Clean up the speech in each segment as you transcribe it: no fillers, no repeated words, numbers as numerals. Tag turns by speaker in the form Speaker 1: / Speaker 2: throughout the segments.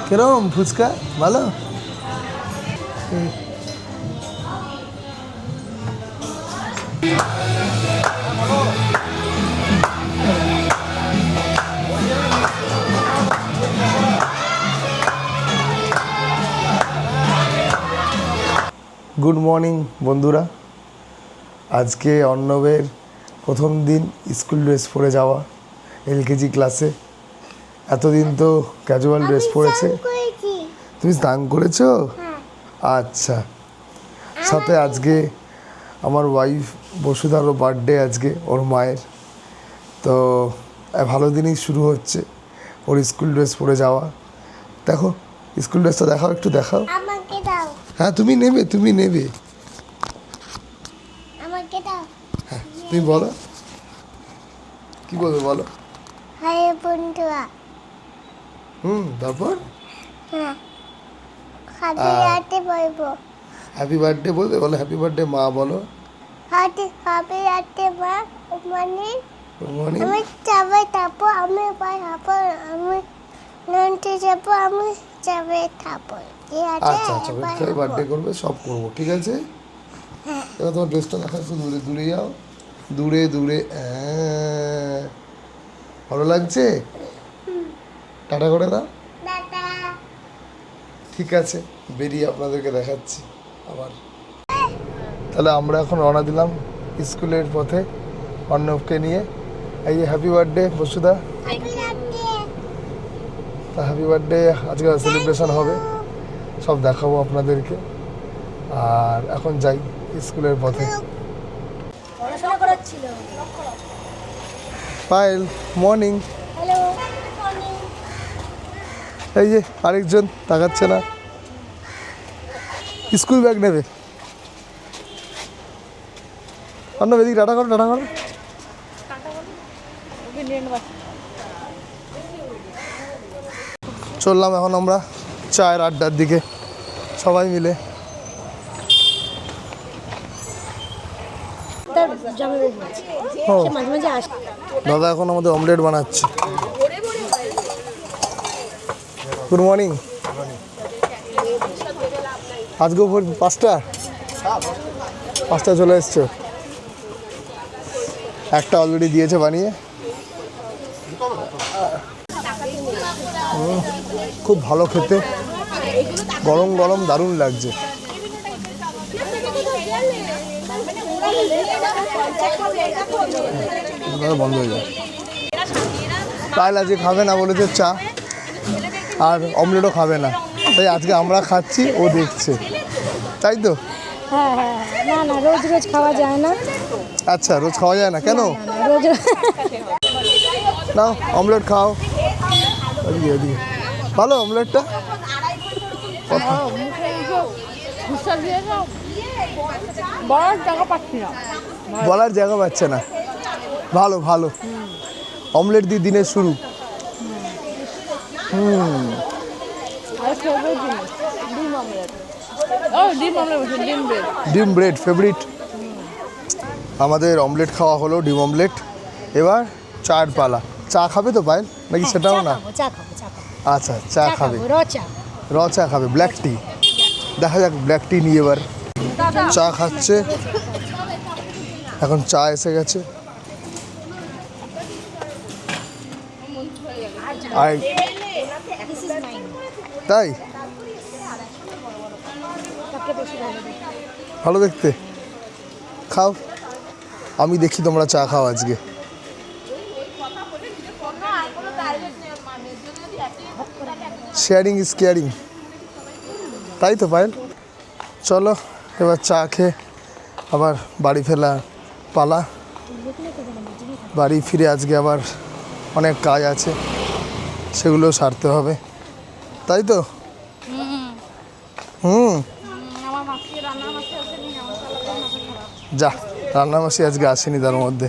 Speaker 1: কিরম ফুচকা ভালো? Good morning বন্ধুরা। আজকে অর্ণবের প্রথম দিন স্কুল ড্রেস পরে যাওয়া, এলকেজি ক্লাসে। এতদিন তো ক্যাজুয়াল ড্রেস পরেছে। তুমি স্নান করেছো? আচ্ছা। সাথে আজকে আমার ওয়াইফ বসুধারও বার্থডে, আজকে ওর মায়ের। তো ভালো দিনই শুরু হচ্ছে ওর স্কুল ড্রেস পরে যাওয়া। দেখো স্কুল ড্রেসটা দেখাও, একটু দেখাও। হ্যাঁ তুমি নেবে, তুমি নেবে। হ্যাঁ তুমি বলো, কি বলবে বলো।
Speaker 2: হাই বন্ধুরা।
Speaker 1: তারপর
Speaker 2: হ্যাপি বার্থডে বলবো।
Speaker 1: হ্যাপি বার্থডে বলবে, বলো হ্যাপি বার্থডে মা বলো।
Speaker 2: হ্যাপি বার্থডে মা। মানে
Speaker 1: মানে
Speaker 2: আমি যাবে, তারপর আমি আমি লঞ্চে যাবো, আমি যাবে তারপর।
Speaker 1: আচ্ছা আচ্ছা, খেয়ে বার্থডে করবে, সব করবো, ঠিক আছে। এবার তোমার ড্রেসটা দেখা, একটু দূরে দূরে যাও, দূরে দূরে। ভালো লাগছে? টাটা করে দাও। ঠিক আছে, বেরিয়ে আপনাদেরকে দেখাচ্ছি আবার। তাহলে আমরা এখন রওনা দিলাম স্কুলের পথে অর্ণবকে নিয়ে। এই যে হ্যাপি বার্থডে বসুদা। তা হ্যাপি বার্থডে, আজকে সেলিব্রেশন হবে, সব দেখাবো আপনাদেরকে। আর এখন যাই স্কুলের পথে। পায়েল মর্নিং। এই যে আরেকজন তাকাচ্ছে না, স্কুল ব্যাগ নেবে। অর্ণব এদিকে টাটা করো, টাটা করো। চললাম এখন আমরা চায়ের আড্ডার দিকে সবাই মিলে। দাদা এখন আমাদের অমলেট বানাচ্ছে। Good morning. আজকে পাঁচটা চলে এসছো, একটা অলরেডি দিয়েছে বানিয়ে। খুব ভালো খেতে, গরম গরম দারুণ লাগছে। বন্ধ হয়ে যায়। পায়েল আজকে খাবে না বলেছে চা, আর অমলেটও খাবে না, তাই আজকে আমরা খাচ্ছি, ও দেখছে, তাই তো?
Speaker 2: হ্যাঁ হ্যাঁ, না না, রোজ রোজ খাওয়া যায় না।
Speaker 1: আচ্ছা, রোজ খাওয়া যায় না কেন?
Speaker 2: রোজ
Speaker 1: নাও অমলেট খাও। ওদিকে ওদিকে ভালো অমলেটটা। বলার জায়গা পাচ্ছে না। ভালো ভালো, অমলেট দিয়ে দিনের শুরু। ডিম ব্রেড ফেভারিট। আমাদের অমলেট খাওয়া হলো, ডিম অমলেট। এবার চার পালা। চা খাবে তো পায়েল, নাকি সেটাও না? আচ্ছা চা খাবে, র চা খাবে, ব্ল্যাক টি। দেখা যাক ব্ল্যাক টি নিয়ে এবার। চা খাচ্ছে, এখন চা এসে গেছে। আর তাই ভালো দেখতে, খাও। আমি দেখি তোমরা চা খাও আজকে। শেয়ারিং ইজ কেয়ারিং, তাই তো পায়েল? চলো এবার চা খেয়ে আবার বাড়ি ফেরা পালা। বাড়ি ফিরে আজকে আবার অনেক কাজ আছে, সেগুলো সারতে হবে, তাই তো? যা, রান্নাবাসী আজকে আসেনি তার মধ্যে।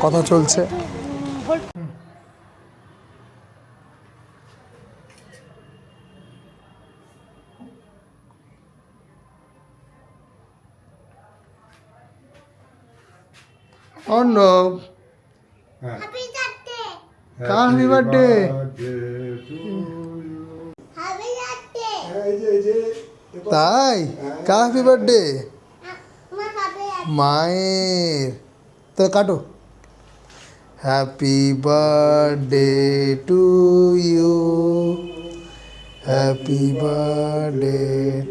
Speaker 1: কথা চলছে। Arnab, happy birthday.
Speaker 2: Happy birthday
Speaker 1: তাই হ্যাপি বার্থডে
Speaker 2: আমার হ্যাপি
Speaker 1: মায়ের। তো কাটো। Happy birthday to you, happy birthday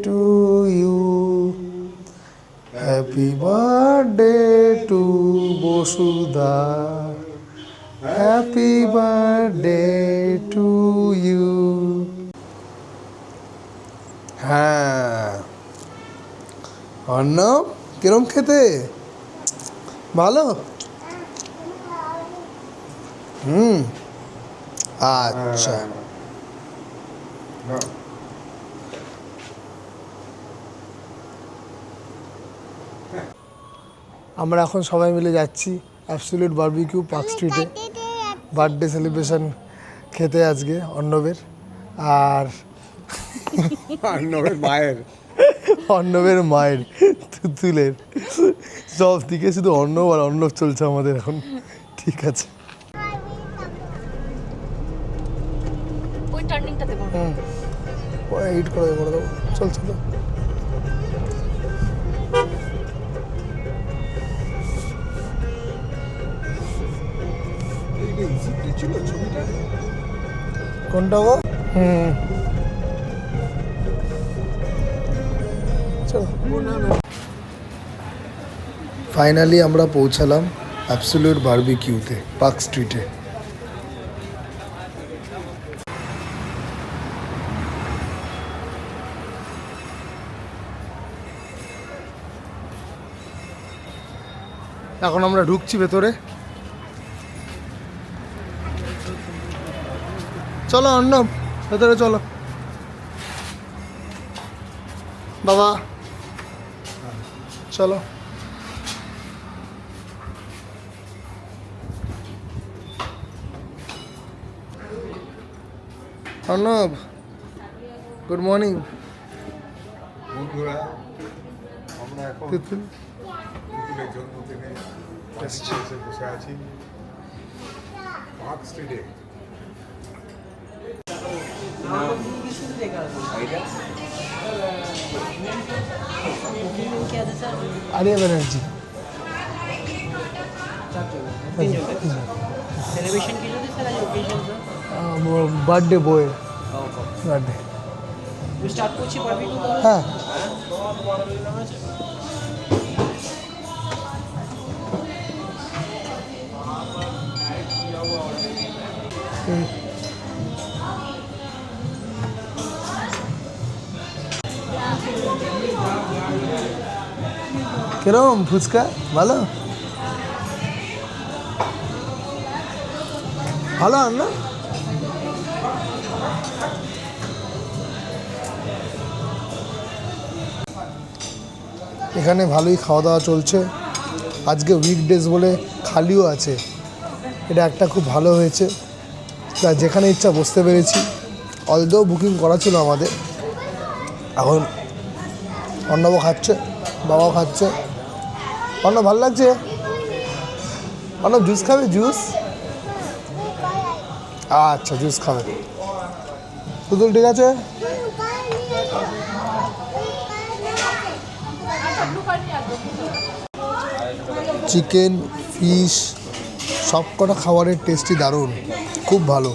Speaker 1: to you, happy birthday to Basudha, happy birthday to you. হ্যাঁ অর্ণব, কিরম খেতে? ভালো? আচ্ছা। আমরা এখন সবাই মিলে যাচ্ছি অ্যাবসলিউট বারবিকিউ পার্ক স্ট্রিটে বার্থডে সেলিব্রেশন খেতে আজকে অর্ণবের। আর অর্ণবের মায়ের তুতুলের সব দিকে শুধু অর্ণব আর অর্ণব চলছে আমাদের এখন। ঠিক আছে,
Speaker 3: ওই টার্নিংটাতে বল।
Speaker 1: হিট করে দেবো। চল চলো। কোনটা গো? ফাইনালি আমরা পৌঁছালাম অ্যাবসলিউট বারবিকিউতে পার্ক স্ট্রিটে। এখন আমরা ঢুকছি ভেতরে। চলো অর্ণব, ভেতরে চলো। বাবা চলো। Arnab, good morning.
Speaker 4: বন্ধুরা, আমরা এখন
Speaker 1: তিতুল
Speaker 4: তিতুলের জন্মদিনে এসে বসে আছি পার্ক স্ট্রিটে।
Speaker 1: আরিয়া ব্যানার্জি।
Speaker 5: सेलिब्रेशन की जो थी सर आज ओकेजन सर
Speaker 1: বার্থডে বয়ের বার্থডে।
Speaker 5: स्टार्ट করছি পারবি তো
Speaker 1: হ্যাঁ কিরম ফুচকা? ভালো ভালো আর না? এখানে ভালোই খাওয়া দাওয়া চলছে। আজকে উইকডেজ বলে খালিও আছে, এটা একটা খুব ভালো হয়েছে। তা যেখানে ইচ্ছা বসতে পেরেছি। অলদো বুকিং করা ছিল আমাদের। এখন অর্ণবও খাচ্ছে, বাবাও খাচ্ছে। অর্ণব ভালো লাগছে? অর্ণব জুস খাবে? জুস? আচ্ছা জুস খাবে। তুতুল ঠিক আছে? চিকেন, ফিশ সব কটা খাবারের টেস্টই দারুণ, খুব ভালো।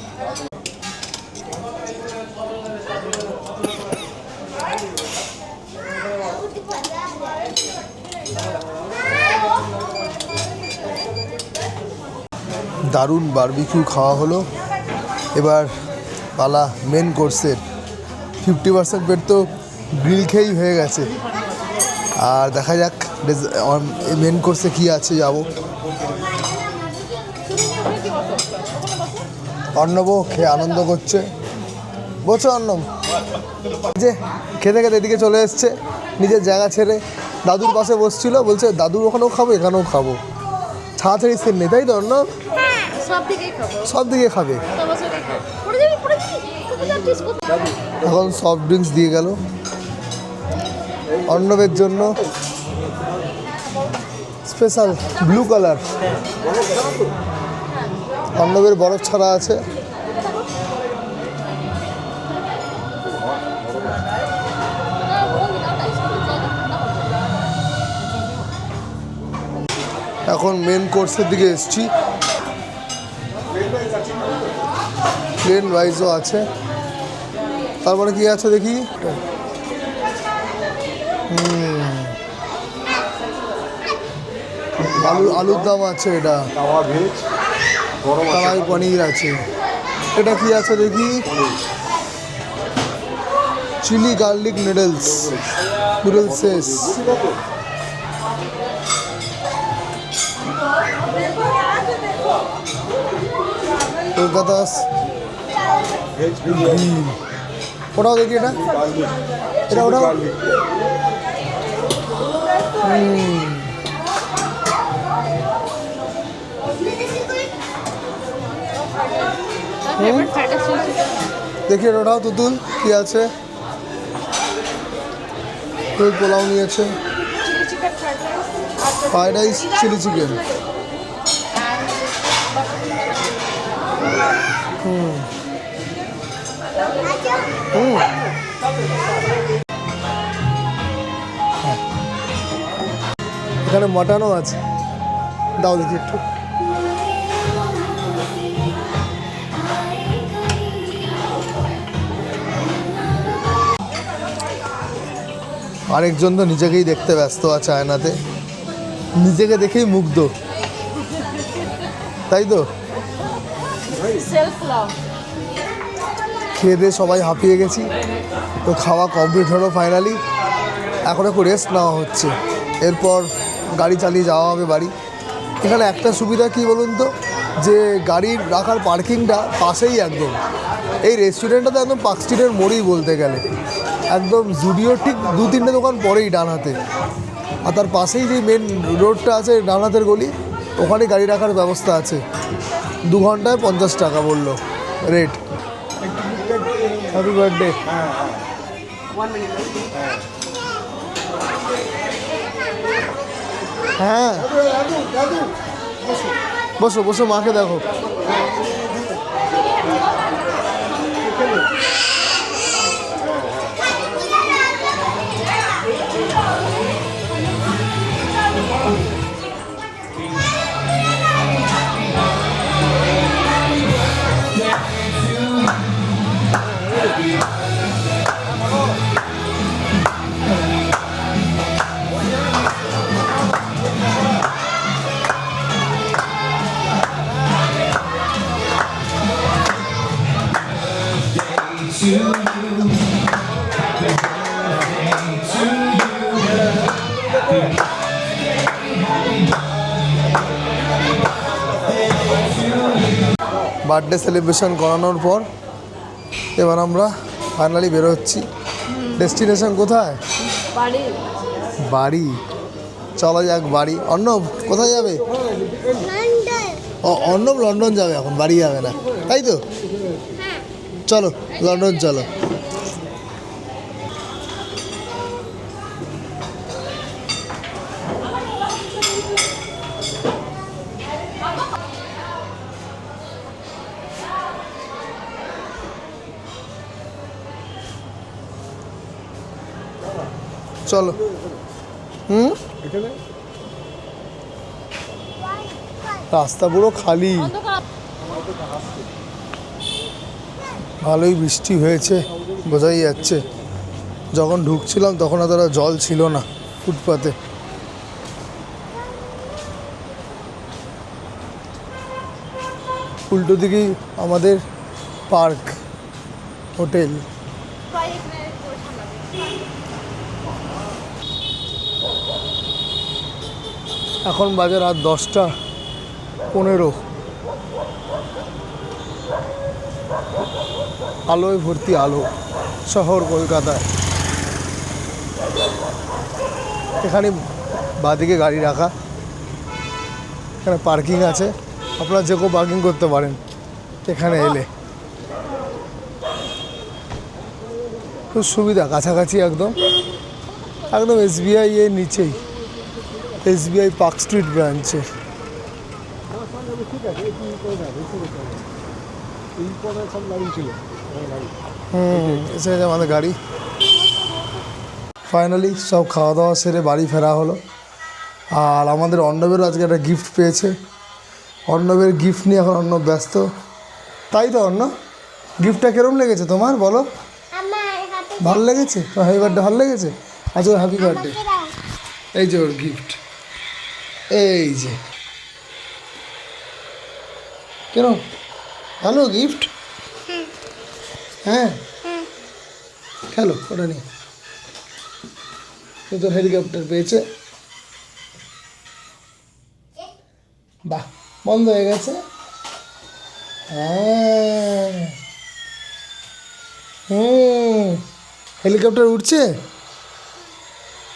Speaker 1: দারুণ বারবিকিউ খাওয়া হলো। এবার পালা মেন কোর্সের। 50% পেট তো গ্রিল খেয়েই হয়ে গেছে। আর দেখা যাক মেন কোর্সে কী আছে, যাব। অর্ণবও খেয়ে আনন্দ করছে। বলছো অর্ণব যে খেতে খেতে এদিকে চলে এসছে নিজের জায়গা ছেড়ে। দাদুর পাশে বসছিল, বলছে দাদুর ওখানেও খাবো এখানেও খাবো। ছাড়াছাড়ি সেন নেই, তাই তো অর্ণব?
Speaker 3: সব দিকেই খাবো,
Speaker 1: সব দিকে খাবে।
Speaker 3: পড়ে যাবি পড়ে যাবি, কোথায় যাচ্ছিস কোথায়?
Speaker 1: এখন সফট ড্রিঙ্কস দিয়ে গেল অর্ণবের জন্য স্পেশাল ব্লু কালার। অর্ণবের বরফ ছাড়া আছে। এখন মেন কোর্সের দিকে এসছি। প্লেন রাইসও আছে। তারপরে কি আছে দেখি। আলুর দাম আছে। এটা
Speaker 4: তাওয়া ভেজ গরম আছে।
Speaker 1: কড়াই পনির আছে। এটা কি আছে দেখি। চিলি গার্লিক নুডলস শেষ। কলকাতা
Speaker 4: ভেজ বিরিয়ানি
Speaker 1: ওটাও দেখি। এটা এটা ওটাও
Speaker 4: গার্লিক
Speaker 1: দেখি। ওটাও তুতুল কি আছে। কেউ পোলাও নিয়েছে। Fried rice chilli chicken. এখানে মটনও আছে। দাও দেখি একটু। আরেকজন তো নিজেকেই দেখতে ব্যস্ত আছে আয়নাতে। নিজেকে দেখেই মুগ্ধ, তাই তো? খেয়ে দিয়ে সবাই হাঁপিয়ে গেছি, তো খাওয়া কমপ্লিট হলো ফাইনালি। এখন একটু রেস্ট নেওয়া হচ্ছে, এরপর গাড়ি চালিয়ে যাওয়া হবে বাড়ি। এখানে একটা সুবিধা কি বলুন তো, যে গাড়ির রাখার পার্কিংটা পাশেই একদম। এই রেস্টুরেন্টটা তো একদম পার্ক স্ট্রিটের মোড়েই বলতে গেলে, একদম জুডিওর ঠিক 2-3টে দোকান পরেই ডান হাতে। আর তার পাশেই যে মেন রোডটা আছে, ডান হাতের গলি, ওখানে গাড়ি রাখার ব্যবস্থা আছে। 2 ঘন্টায় 50 টাকা বললো রেট। Happy birthday. হ্যাঁ, বসো বসো, মাকে দেখো। বার্থডে সেলিব্রেশন করানোর পর এবার আমরা ফাইনালি বেরোচ্ছি। ডেস্টিনেশন কোথায়? বাড়ি। চলো যাক বাড়ি। অর্ণব কোথায় যাবে? ও, অর্ণব লন্ডন যাবে, এখন বাড়ি যাবে না, তাই তো? চলো লন্ডন চলো। চলো। রাস্তা পুরো খালি, ভালোই বৃষ্টি হয়েছে বোঝাই যাচ্ছে। যখন ঢুকছিলাম তখন এতটা জল ছিল না ফুটপাতে। উল্টো দিকেই আমাদের পার্ক হোটেল। এখন বাজে রাত 10:15। আলোয় ভর্তি আলো শহর কলকাতায়। এখানে বাঁদিকে গাড়ি রাখা, এখানে পার্কিং আছে, আপনারা যে কেউ পার্কিং করতে পারেন এখানে এলে। খুব সুবিধা, কাছাকাছি একদম একদম SBI এর নিচেই, SBI পার্ক স্ট্রিট ব্রাঞ্চে।
Speaker 4: ঠিক আছে এই করে না বেশি করতে হবে এই পরে সব গাড়ি ছিল আমার গাড়ি
Speaker 1: এসে গেছে আমাদের গাড়ি। ফাইনালি সব খাওয়া দাওয়া সেরে বাড়ি ফেরা হলো। আর আমাদের অর্ণবেরও আজকে একটা গিফট পেয়েছে। অর্ণবের গিফট নিয়ে এখন অর্ণব ব্যস্ত, তাই তো অর্ণব? গিফটটা কিরম লেগেছে তোমার বলো?
Speaker 2: আমার হাতে
Speaker 1: ভালো লেগেছে? তো হ্যাপি বার্থডে ভালো লেগেছে? আচ্ছা হ্যাপি বার্থডে।
Speaker 2: আমাকে দাও।
Speaker 1: এই যে ওর গিফট, এই যে। কেন ভালো গিফট? হ্যাঁ খেলো ওটা নিয়ে। তো তোর হেলিকপ্টার পেয়েছে। বাহ, বন্ধ হয়ে গেছে। হ্যাঁ হেলিকপ্টার উঠছে।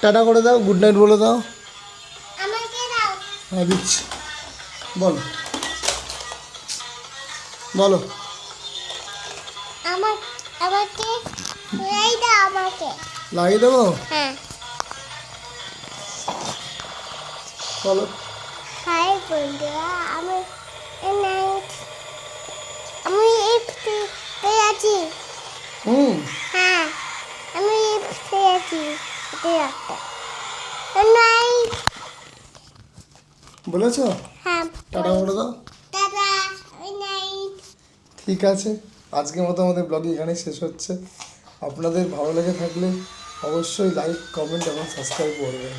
Speaker 1: টাটা করে দাও, গুড নাইট বলে দাও।
Speaker 2: আমাকে দাও।
Speaker 1: হ্যাঁ দিচ্ছি, বলো বলো।
Speaker 2: আমাকে এই দাও আমাকে।
Speaker 1: লাগিয়ে দেবো,
Speaker 2: হ্যাঁ।
Speaker 1: বলো।
Speaker 2: হাই বন্ধুরা, আমি নাইট আমি পেয়েছি। হ্যাঁ আমি পেয়েছি নাইট।
Speaker 1: বলেছ?
Speaker 2: হ্যাঁ
Speaker 1: টাটা করে দাও।
Speaker 2: দাদা নাইট।
Speaker 1: ঠিক আছে, আজকের মতো আমাদের ব্লগ এখানেই শেষ হচ্ছে। আপনাদের ভালো লেগে থাকলে অবশ্যই লাইক, কমেন্ট এবং সাবস্ক্রাইব করবেন।